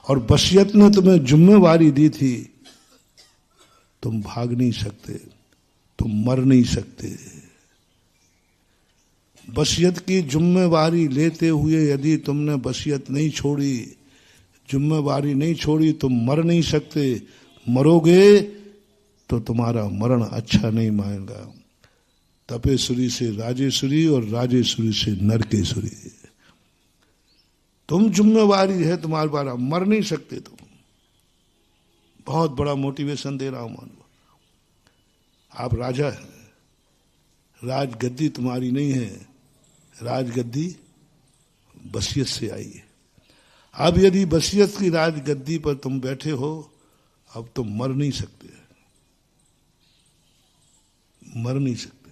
और बसियत ने तुम्हें जिम्मेवारी दी थी, तुम भाग नहीं सकते, तुम मर नहीं सकते। बसियत की जिम्मेवारी लेते हुए यदि तुमने बसियत नहीं छोड़ी, जिम्मेवारी नहीं छोड़ी, तुम मर नहीं सकते। मरोगे तो तुम्हारा मरण अच्छा नहीं मानेगा। तपेश्वरी से राजेश्वरी और राजेश्वरी से नरकेश्वरी। तुम जिम्मेवारी है तुम्हारे पास, मर नहीं सकते तुम। बहुत बड़ा मोटिवेशन दे रहा हूं मानो। आप राजा हैं, राजगद्दी तुम्हारी नहीं है, राजगद्दी बसियत से आई है। अब यदि बसियत की राजगद्दी पर तुम बैठे हो, अब तुम मर नहीं सकते, मर नहीं सकते।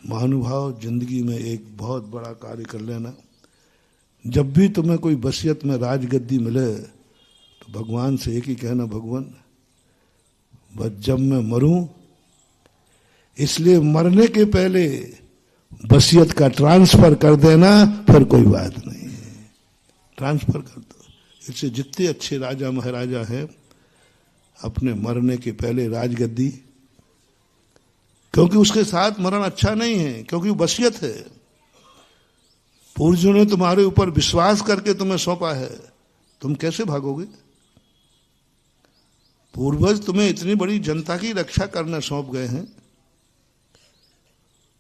महानुभाव, जिंदगी में एक बहुत बड़ा कार्य कर लेना। जब भी तुम्हें कोई बसियत में राजगद्दी मिले तो भगवान से एक ही कहना, भगवान बस जब मैं मरूं, इसलिए मरने के पहले बसियत का ट्रांसफर कर देना, फिर कोई बात नहीं, ट्रांसफर कर दो। इससे जितने अच्छे राजा महाराजा हैं, अपने मरने के पहले राजगद्दी, क्योंकि उसके साथ मरण अच्छा नहीं है, क्योंकि वो बसियत है। पूर्वजों ने तुम्हारे ऊपर विश्वास करके तुम्हें सौंपा है, तुम कैसे भागोगे? पूर्वज तुम्हें इतनी बड़ी जनता की रक्षा करना सौंप गए हैं।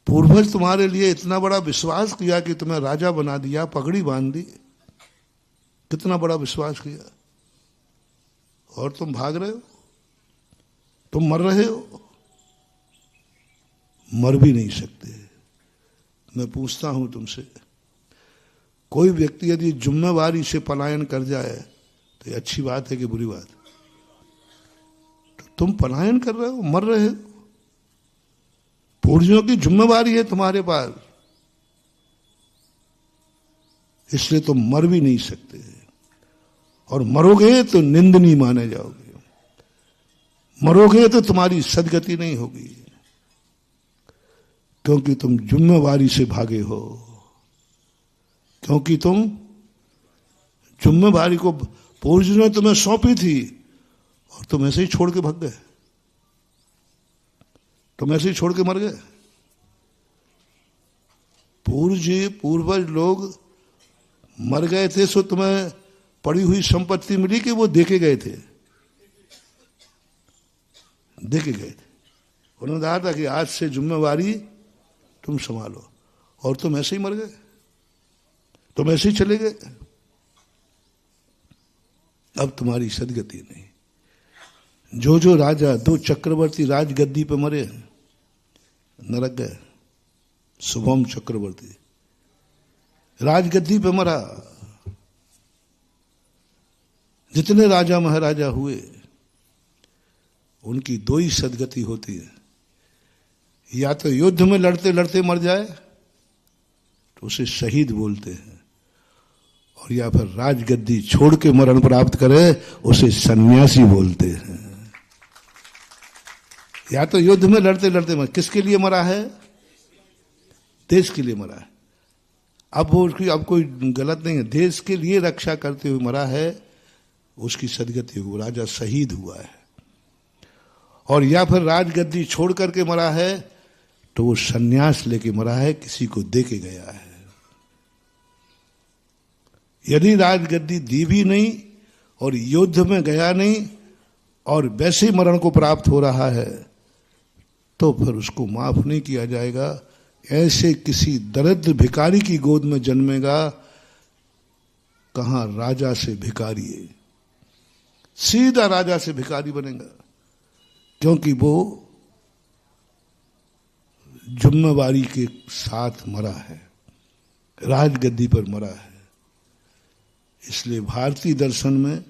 पूर्वज तुम्हारे लिए इतना बड़ा विश्वास किया कि तुम्हें राजा बना दिया, पगड़ी बांध दी, कितना बड़ा विश्वास किया, और तुम भाग रहे हो, तुम मर रहे हो। मर भी नहीं सकते। मैं पूछता हूं तुमसे, कोई व्यक्ति यदि जिम्मेवारी से पलायन कर जाए तो ये अच्छी बात है कि बुरी बात? तो तुम पलायन कर रहे हो, मर रहे हो। पूर्वजों की जिम्मेवारी है तुम्हारे पास, इसलिए तुम मर भी नहीं सकते। और मरोगे तो निंदनीय माने जाओगे, मरोगे तो तुम्हारी सदगति नहीं होगी, क्योंकि तुम जिम्मेवारी से भागे हो, क्योंकि तुम जिम्मेवारी को पूर्वजों ने तुम्हें सौंपी थी और तुम ऐसे ही छोड़ के भाग गए, तुम ऐसे ही छोड़ के मर गए। पूर्वज लोग मर गए थे, सो तुम्हें पड़ी हुई संपत्ति मिली कि वो देके गए थे? देके गए थे। उन्होंने कहा था कि आज से जिम्मेवारी तुम संभालो, और तुम ऐसे ही मर गए, तुम ऐसे ही चले गए। अब तुम्हारी सदगति नहीं। जो राजा, 2 चक्रवर्ती राजगद्दी पे मरे, नरक गए। शुभम चक्रवर्ती राजगद्दी पे मरा। जितने राजा महाराजा हुए, उनकी 2 ही सदगति होती है, या तो युद्ध में लड़ते लड़ते मर जाए तो उसे शहीद बोलते हैं, और या फिर राजगद्दी छोड़ के मरण प्राप्त करे उसे सन्यासी बोलते हैं। या तो युद्ध में लड़ते लड़ते मर, किसके लिए मरा है? देश के लिए मरा है। अब वो उसकी, अब कोई गलत नहीं है, देश के लिए रक्षा करते हुए मरा है, उसकी सदगति हो, राजा शहीद हुआ है। और या फिर राजगद्दी छोड़ करके मरा है तो वो सन्यास लेके मरा है, किसी को दे के गया है। यदि राजगद्दी दी भी नहीं और युद्ध में गया नहीं और वैसे मरण को प्राप्त हो रहा है, तो फिर उसको माफ नहीं किया जाएगा। ऐसे किसी दरिद्र भिखारी की गोद में जन्मेगा, कहां राजा से भिखारी है, सीधा राजा से भिखारी बनेगा, क्योंकि वो जिम्मेवारी के साथ मरा है, राजगद्दी पर मरा है। इसलिए भारतीय दर्शन में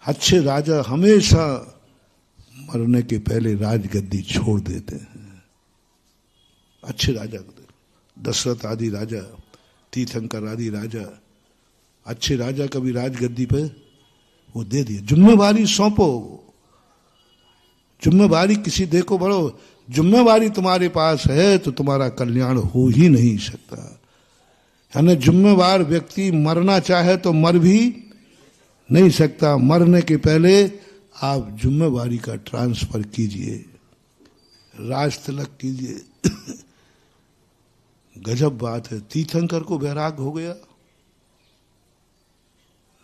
अच्छे राजा हमेशा मरने के पहले राजगद्दी छोड़ देते हैं। अच्छे राजा, दशरथ आदि राजा, तीर्थंकर आदि राजा, अच्छे राजा कभी राजगद्दी पे वो दे दिए। जिम्मेवारी सौंपो, जिम्मेवारी किसी देखो बड़ो, जिम्मेवारी तुम्हारे पास है तो तुम्हारा कल्याण हो ही नहीं सकता। यानी जिम्मेवार व्यक्ति मरना चाहे तो मर भी नहीं सकता। मरने के पहले आप जिम्मेवारी का ट्रांसफर कीजिए, राज तिलक कीजिए। गजब बात है। तीर्थंकर को वैराग हो गया,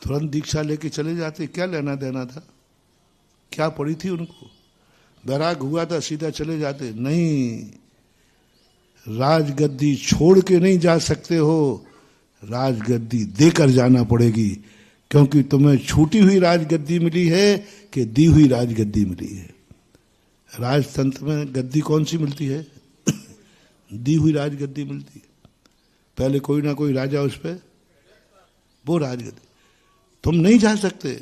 तुरंत दीक्षा लेके चले जाते, क्या लेना देना था, क्या पड़ी थी उनको। वैराग हुआ था सीधा चले जाते, नहीं, राजगद्दी छोड़ के नहीं जा सकते हो, राजगद्दी देकर जाना पड़ेगी, क्योंकि तुम्हें छूटी हुई राजगद्दी मिली है कि दी हुई राजगद्दी मिली है। राजतंत्र में गद्दी कौन सी मिलती है? दी हुई राजगद्दी मिलती है। पहले कोई ना कोई राजा उस पर, वो राजगद्दी, तुम नहीं जा सकते।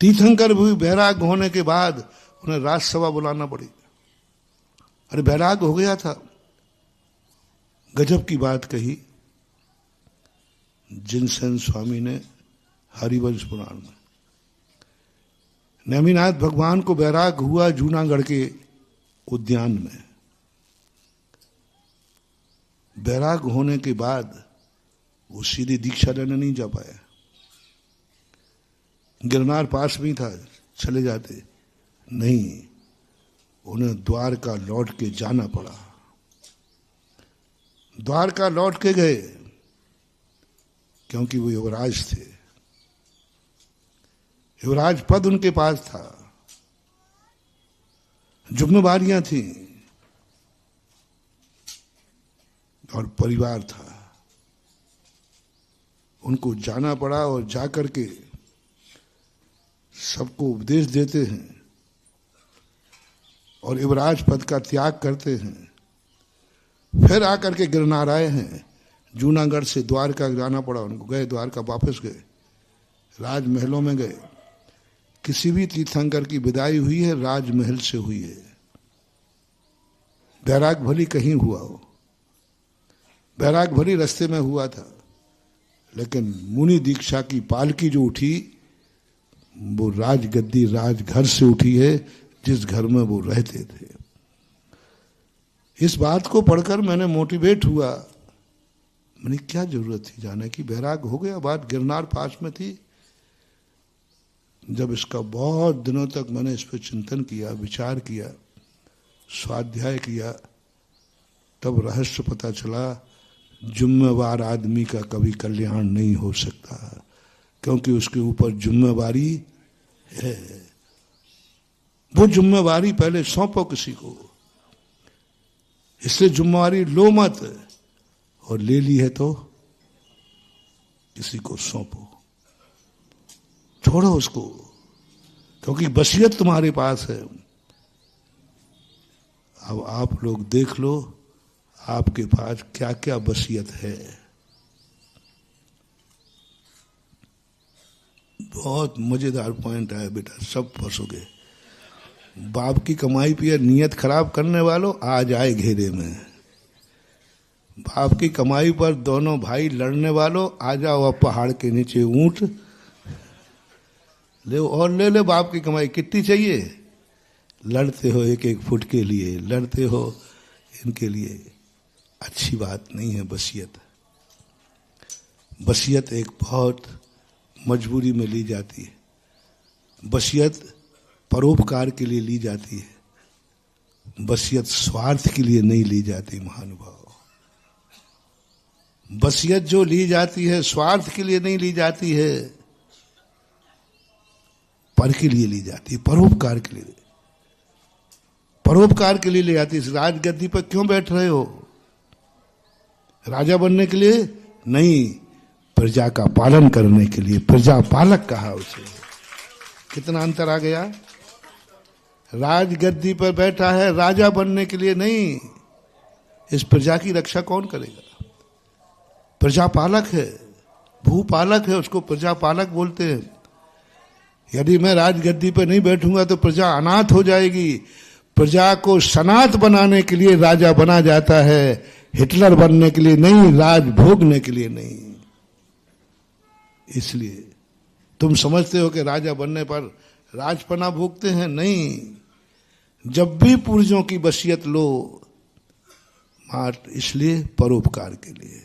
तीर्थंकर भी बैराग होने के बाद उन्हें राजसभा बुलाना पड़ी। अरे बैराग हो गया था। गजब की बात कही जिनसेन स्वामी ने हरिवंश पुराण में। नेमिनाथ भगवान को बैराग हुआ जूनागढ़ के उद्यान में। बैराग होने के बाद वो सीधी दीक्षा लेने नहीं जा पाया। गिरनार पास में था, चले जाते, नहीं, उन्हें द्वारका लौट के जाना पड़ा। द्वारका लौट के गए क्योंकि वो युवराज थे, युवराज पद उनके पास था, जिम्मेवारियां थी और परिवार था। उनको जाना पड़ा और जाकर के सबको उपदेश देते हैं और युवराज पद का त्याग करते हैं। फिर आकर के गिरनार आए हैं। जूनागढ़ से द्वारका जाना पड़ा उनको, गए द्वारका, वापस गए, राजमहलों में गए। किसी भी तीर्थंकर की विदाई हुई है राजमहल से हुई है। बैराग भली कहीं हुआ हो, बैराग भली रास्ते में हुआ था, लेकिन मुनि दीक्षा की पालकी जो उठी वो राजगद्दी राजघर से उठी है, जिस घर में वो रहते थे। इस बात को पढ़कर मैंने मोटिवेट हुआ। मैंने क्या जरूरत थी जाने की, बैराग हो गया, बात गिरनार पास में थी। जब इसका बहुत दिनों तक मैंने इस पर चिंतन किया, विचार किया, स्वाध्याय किया, तब रहस्य पता चला, जिम्मेवार आदमी का कभी कल्याण नहीं हो सकता, क्योंकि उसके ऊपर जिम्मेवारी है। वो जिम्मेवारी पहले सौंपो किसी को, इससे जिम्मेवारी लो मत, और ले ली है तो किसी को सौंपो, छोड़ो उसको, क्योंकि वसीयत तुम्हारे पास है। अब आप लोग देख लो आपके पास क्या क्या वसीयत है। बहुत मजेदार पॉइंट आया बेटा, सब फंसोगे। बाप की कमाई पे नियत खराब करने वालों आज आए घेरे में। बाप की कमाई पर दोनों भाई लड़ने वालों आ जाओ अब पहाड़ के नीचे, ऊंट ले और ले ले। बाप की कमाई कितनी चाहिए? लड़ते हो एक एक फुट के लिए, लड़ते हो इनके लिए। अच्छी बात नहीं है वसीयत। वसीयत एक बहुत मजबूरी में ली जाती है। वसीयत परोपकार के लिए ली जाती है, वसीयत स्वार्थ के लिए नहीं ली जाती। महानुभाव, वसीयत जो ली जाती है स्वार्थ के लिए नहीं ली जाती है, पर के लिए ली जाती है, परोपकार के लिए, परोपकार के लिए ले जाती है। इस राजगद्दी पर क्यों बैठ रहे हो? राजा बनने के लिए नहीं, प्रजा का पालन करने के लिए। प्रजा पालक कहा उसे। कितना अंतर आ गया। राजगद्दी पर बैठा है राजा बनने के लिए नहीं। इस प्रजा की रक्षा कौन करेगा? प्रजा पालक है, भूपालक है, उसको प्रजा पालक बोलते हैं। यदि मैं राजगद्दी पर नहीं बैठूंगा तो प्रजा अनाथ हो जाएगी। प्रजा को सनाथ बनाने के लिए राजा बना जाता है, हिटलर बनने के लिए नहीं, राज भोगने के लिए नहीं। इसलिए तुम समझते हो कि राजा बनने पर राजपना भोगते हैं, नहीं। जब भी पूर्वजों की वसीयत लो, मात्र इसलिए परोपकार के लिए।